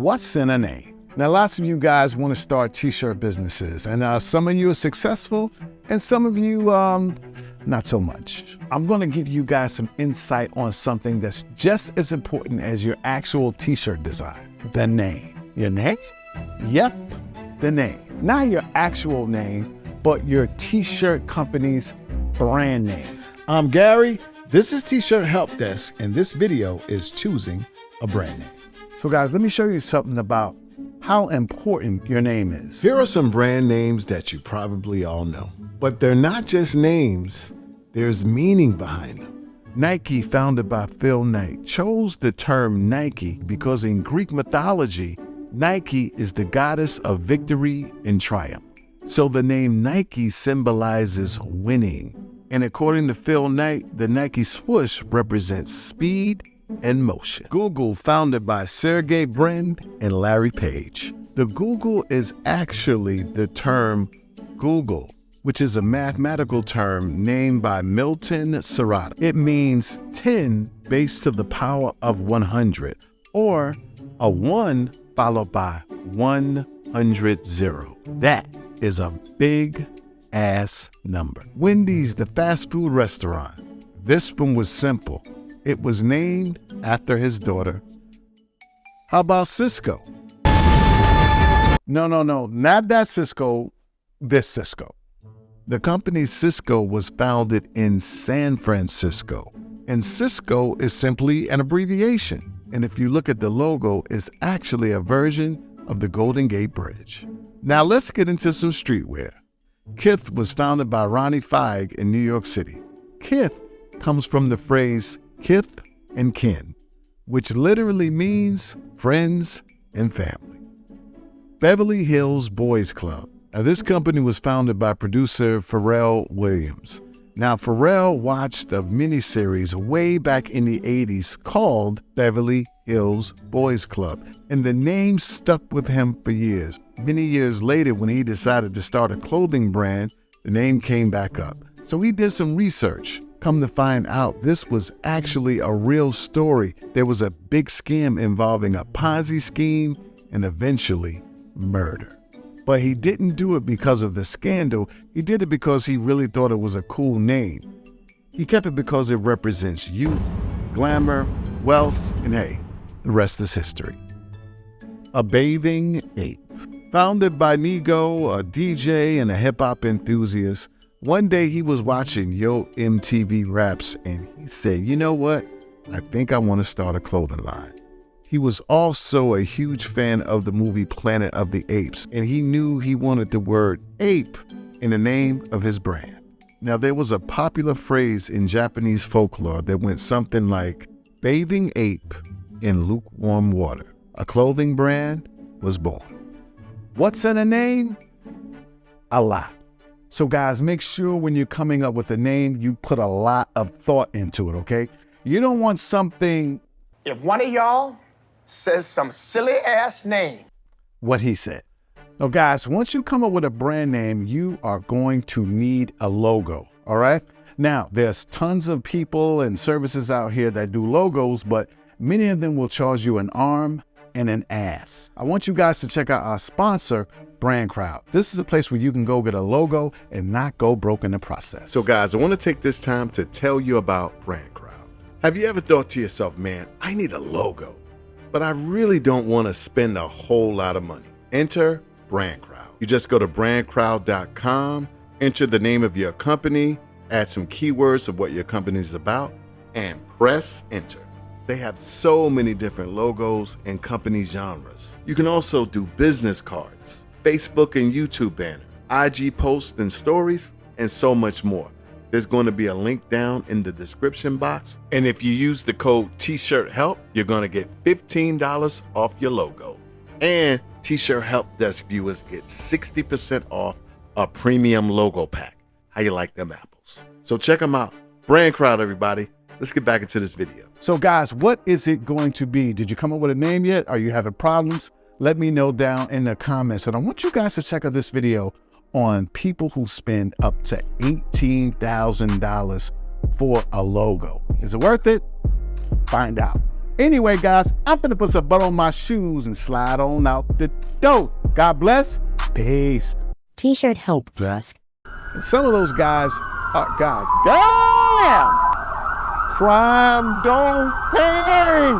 What's in a name? Now, lots of you guys want to start t-shirt businesses, and some of you are successful and some of you not so much. I'm going to give you guys some insight on something that's just as important as your actual t-shirt design: the name. Your name? Yep, the name. Not your actual name, but your t-shirt company's brand name. I'm Gary. This is T-Shirt Help Desk, and this video is choosing a brand name. So guys, let me show you something about how important your name is. Here are some brand names that you probably all know, but they're not just names, there's meaning behind them. Nike, founded by Phil Knight, chose the term Nike because in Greek mythology, Nike is the goddess of victory and triumph. So the name Nike symbolizes winning. And according to Phil Knight, the Nike swoosh represents speed and motion. Google, founded by Sergey Brin and Larry Page. The Google is actually the term Google, which is a mathematical term named by Milton Serrato. It means 10 raised to the power of 100, or a 1 followed by 100 zero. That is a big ass number. Wendy's, the fast food restaurant. This one was simple. It was named after his daughter. How about Cisco? No, not that Cisco, this Cisco. The company Cisco was founded in San Francisco, and Cisco is simply an abbreviation. And if you look at the logo, it's actually a version of the Golden Gate Bridge. Now let's get into some streetwear. Kith was founded by Ronnie Feig in New York City. Kith comes from the phrase kith and kin, which literally means friends and family. Beverly Hills Boys Club. Now this company was founded by producer Pharrell Williams. Now Pharrell watched a miniseries way back in the 80s called Beverly Hills Boys Club, and the name stuck with him for years. Many years later, when he decided to start a clothing brand, the name came back up. So he did some research. Come to find out, this was actually a real story. There was a big scam involving a Ponzi scheme and eventually murder. But he didn't do it because of the scandal. He did it because he really thought it was a cool name. He kept it because it represents youth, glamour, wealth, and hey, the rest is history. A Bathing Ape. Founded by Nigo, a DJ and a hip-hop enthusiast, one day he was watching Yo MTV Raps and he said, you know what? I think I want to start a clothing line. He was also a huge fan of the movie Planet of the Apes, and he knew he wanted the word ape in the name of his brand. Now, there was a popular phrase in Japanese folklore that went something like, bathing ape in lukewarm water. A clothing brand was born. What's in a name? A lot. So guys, make sure when you're coming up with a name, you put a lot of thought into it, okay? You don't want something... If one of y'all says some silly ass name, what he said. Now guys, once you come up with a brand name, you are going to need a logo, all right? Now, there's tons of people and services out here that do logos, but many of them will charge you an arm and an ass. I want you guys to check out our sponsor, Brand Crowd. This is a place where you can go get a logo and not go broke in the process. So guys, I want to take this time to tell you about Brand Crowd. Have you ever thought to yourself, man, I need a logo, but I really don't want to spend a whole lot of money? Enter Brand Crowd. You just go to brandcrowd.com, enter the name of your company, add some keywords of what your company is about, and press enter. They have so many different logos and company genres. You can also do business cards, Facebook and YouTube banner, IG posts and stories, and so much more. There's going to be a link down in the description box. And if you use the code T-Shirt Help, you're going to get $15 off your logo. And T-Shirt Help Desk viewers get 60% off a premium logo pack. How you like them apples? So check them out. Brand Crowd, everybody. Let's get back into this video. So guys, what is it going to be? Did you come up with a name yet? Are you having problems? Let me know down in the comments. And I want you guys to check out this video on people who spend up to $18,000 for a logo. Is it worth it? Find out. Anyway, guys, I'm finna put some butter on my shoes and slide on out the door. God bless. Peace. T-shirt help desk. And some of those guys are, God damn! Crime don't pay!